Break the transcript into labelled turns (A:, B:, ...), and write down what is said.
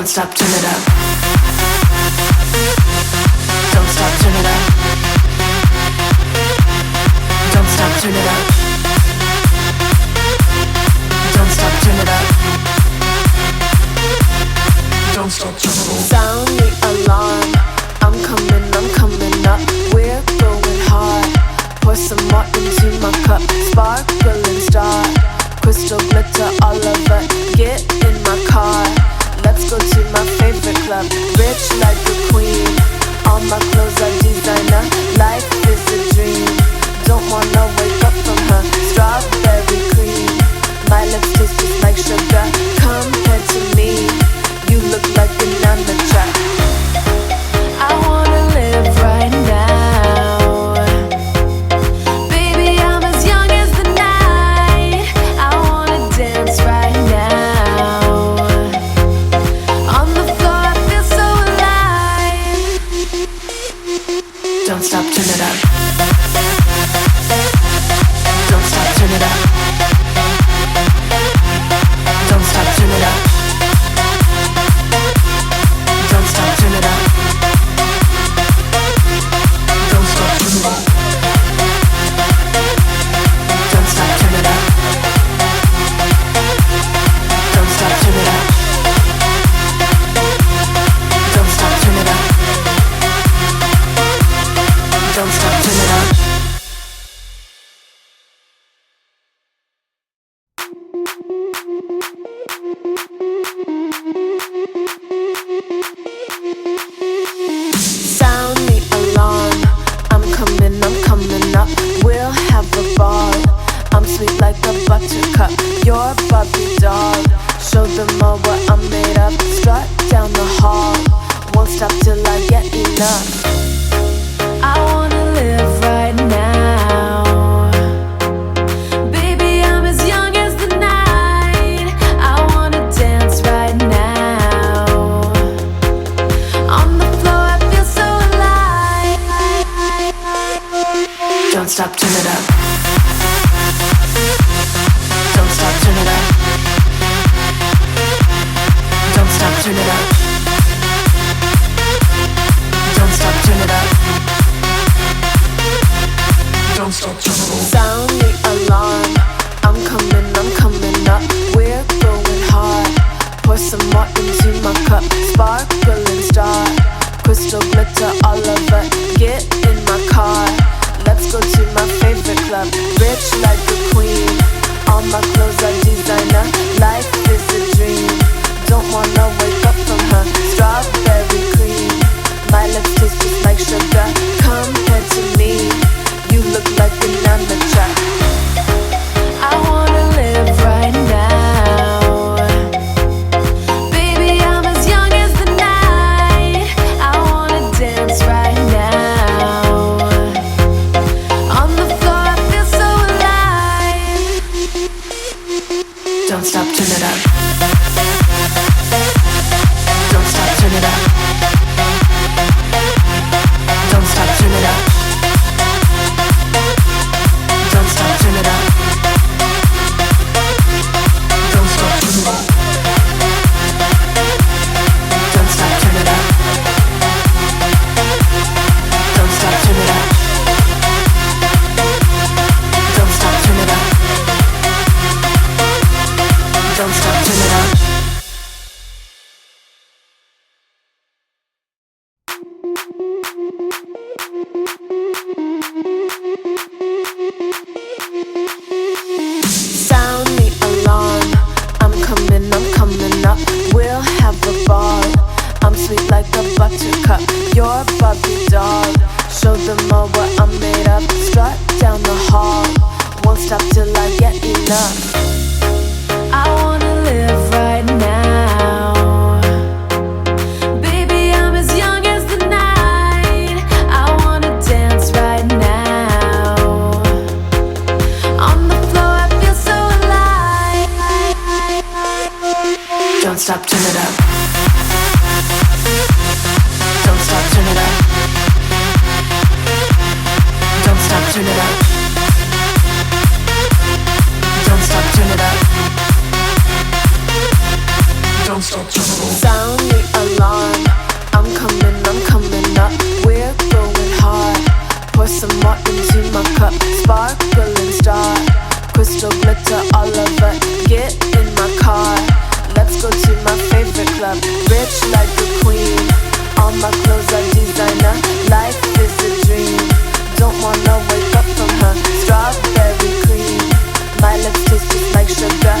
A: Don't stop, turn it up. Don't stop, turn it up. Don't stop, turn it up. Don't stop, turn it up. Don't stop, turn it up. Sound the alarm. I'm coming up. We're going hard. Pour some more into my cup. Sparkling star. Crystal glitter all over. Get in my car. Let's go to my favorite club. Rich like a queen. All my clothes are designer. Life is a dream. Don't wanna wake up from her. Strawberry cream. My lips taste just like sugar. Compared to me, you look like an amateur. I wanna live right now. Baby, I'm as young as the night. I wanna dance right now. On the floor, I feel so alive. Don't stop, turn it up. Don't stop, turn it up. Don't stop, turn it up. Don't stop, turn it up. Don't stop, turn it up. Don't stop, turn it up. Don't stop, turn it up. Don't stop, turn it up. Don't stop, turn it up. Sound the alarm. I'm coming up. We'll have a ball. I'm sweet like a buttercup. You're Barbie doll. Show them all what I'm made of. Strut down the hall. Won't stop till I get enough. I wanna live right now. Baby, I'm as young as the night. I wanna dance right now. On the floor, I feel so alive. Don't stop, turn it up. Don't stop, turn it up. Don't stop, turn it up. Don't stop, turn it up. Don't stop, turn it up. Sound the alarm. I'm coming up. We're going hard. Pour some more into my cup. Sparkling star. Crystal glitter all over. Get in my car. Let's go to my favorite club. Rich like a queen. All my clothes are designer. Life is a dream. Don't wanna wake up from her. Strawberry cream. My lips taste just like sugar. Compared to me, you look like an amateur. I wanna live right now. Baby, I'm as young as the night. I wanna dance right now. On the floor, I feel so alive. Don't stop, turn it up. Don't stop, turn it up. Don't stop, turn it up. Don't stop, turn it up. Don't stop, turn it up. Don't stop, turn it up. Don't stop, turn it up. Don't stop, turn it up. Don't stop, turn it up. Sound the alarm. I'm coming up. We'll have a ball. I'm sweet like a buttercup. You're Barbie doll. Show them all what I'm made of. Strut down the hall. Won't stop till I get enough. I wanna live right now. Baby, I'm as young as the night. I wanna dance right now. On the floor, I feel so alive. Don't stop, turn it up. Don't stop, turn it up. Don't stop, turn it up. Don't stop, turn it up. Don't stop, turn it up. Sound the club, rich like a queen. All my clothes are designer, life is a dream. Don't wanna wake up from her strawberry cream. My lips taste just like sugar,